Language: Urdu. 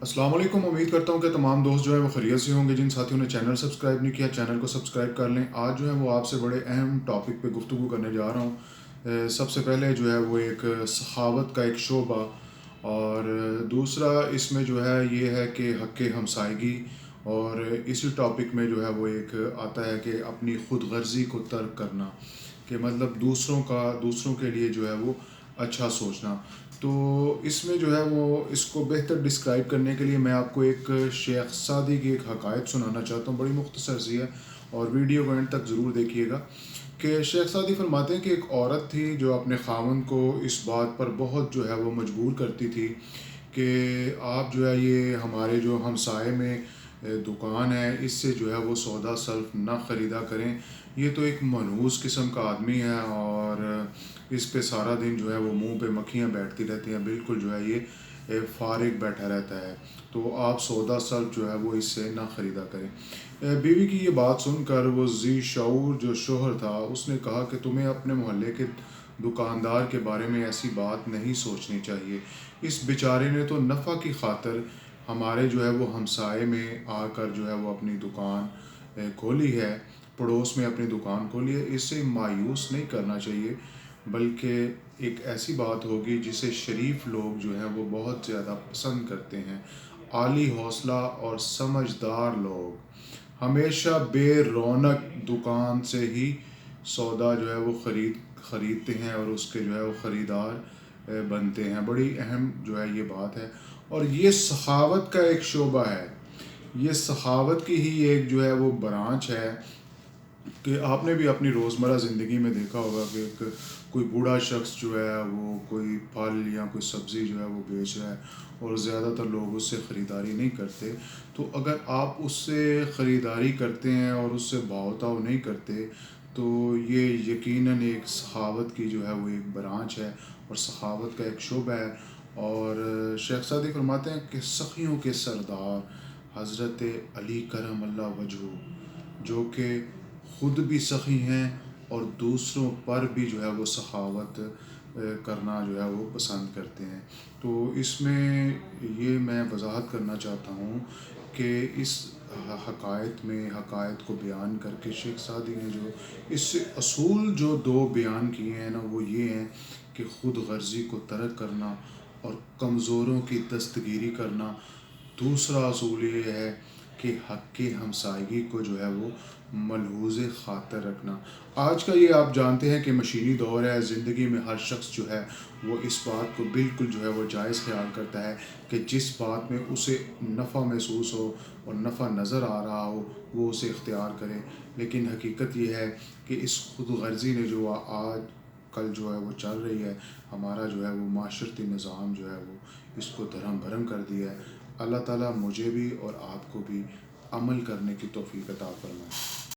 السلام علیکم، امید کرتا ہوں کہ تمام دوست جو ہے وہ خیریت سے ہوں گے۔ جن ساتھیوں نے چینل سبسکرائب نہیں کیا، چینل کو سبسکرائب کر لیں۔ آج جو ہے وہ آپ سے بڑے اہم ٹاپک پہ گفتگو کرنے جا رہا ہوں۔ سب سے پہلے جو ہے وہ ایک سخاوت کا ایک شعبہ، اور دوسرا اس میں جو ہے یہ ہے کہ حق ہمسائیگی، اور اسی ٹاپک میں جو ہے وہ ایک آتا ہے کہ اپنی خود غرضی کو ترک کرنا، کہ مطلب دوسروں کے لیے جو ہے وہ اچھا سوچنا۔ تو اس میں جو ہے وہ اس کو بہتر ڈسکرائب کرنے کے لیے میں آپ کو ایک شیخ سعدی کی ایک حکایت سنانا چاہتا ہوں، بڑی مختصر سی ہے، اور ویڈیو کو اینڈ تک ضرور دیکھیے گا۔ کہ شیخ سعدی فرماتے ہیں کہ ایک عورت تھی جو اپنے خاوند کو اس بات پر بہت جو ہے وہ مجبور کرتی تھی کہ آپ جو ہے یہ ہمارے جو ہمسائے میں دکان ہے، اس سے جو ہے وہ سودا سلف نہ خریدا کریں، یہ تو ایک منحوس قسم کا آدمی ہے، اور اس پہ سارا دن جو ہے وہ منہ پہ مکھیاں بیٹھتی رہتی ہیں، بالکل جو ہے یہ فارغ بیٹھا رہتا ہے، تو آپ سودا سلف جو ہے وہ اس سے نہ خریدا کریں۔ بیوی کی یہ بات سن کر وہ ذی شعور جو شوہر تھا، اس نے کہا کہ تمہیں اپنے محلے کے دکاندار کے بارے میں ایسی بات نہیں سوچنی چاہیے، اس بیچارے نے تو نفع کی خاطر ہمارے جو ہے وہ ہمسائے میں آ کر جو ہے وہ اپنی دکان کھولی ہے، پڑوس میں اپنی دکان کھولی ہے، اسے مایوس نہیں کرنا چاہیے، بلکہ ایک ایسی بات ہوگی جسے شریف لوگ جو ہیں وہ بہت زیادہ پسند کرتے ہیں۔ عالی حوصلہ اور سمجھدار لوگ ہمیشہ بے رونق دکان سے ہی سودا جو ہے وہ خریدتے ہیں، اور اس کے جو ہے وہ خریدار بنتے ہیں۔ بڑی اہم جو ہے یہ بات ہے، اور یہ سخاوت کا ایک شعبہ ہے، یہ سخاوت کی ہی ایک جو ہے وہ برانچ ہے، کہ آپ نے بھی اپنی روزمرہ زندگی میں دیکھا ہوگا کہ کوئی بوڑھا شخص جو ہے وہ کوئی پھل یا کوئی سبزی جو ہے وہ بیچ رہا ہے، اور زیادہ تر لوگ اس سے خریداری نہیں کرتے، تو اگر آپ اس سے خریداری کرتے ہیں اور اس سے بھاؤ تاؤ نہیں کرتے، تو یہ یقیناً ایک سخاوت کی جو ہے وہ ایک برانچ ہے، اور سخاوت کا ایک شعبہ ہے۔ اور شیخ سعدی فرماتے ہیں کہ سخیوں کے سردار حضرت علی کرم اللہ وجہہ، جو کہ خود بھی سخی ہیں اور دوسروں پر بھی جو ہے وہ سخاوت کرنا جو ہے وہ پسند کرتے ہیں۔ تو اس میں یہ میں وضاحت کرنا چاہتا ہوں کہ اس حقائق کو بیان کر کے شیخ سعدی نے جو اس سے اصول جو دو بیان کیے ہیں نا، وہ یہ ہیں کہ خود غرضی کو ترک کرنا اور کمزوروں کی دستگیری کرنا۔ دوسرا اصول یہ ہے کہ حق ہمسائیگی کو جو ہے وہ ملحوظ خاطر رکھنا۔ آج کا یہ آپ جانتے ہیں کہ مشینی دور ہے، زندگی میں ہر شخص جو ہے وہ اس بات کو بالکل جو ہے وہ جائز خیال کرتا ہے کہ جس بات میں اسے نفع محسوس ہو اور نفع نظر آ رہا ہو وہ اسے اختیار کرے، لیکن حقیقت یہ ہے کہ اس خود غرضی نے جو آج کل جو ہے وہ چل رہی ہے، ہمارا جو ہے وہ معاشرتی نظام جو ہے وہ اس کو دھرم بھرم کر دیا ہے۔ اللہ تعالیٰ مجھے بھی اور آپ کو بھی عمل کرنے کی توفیق عطا فرمائے۔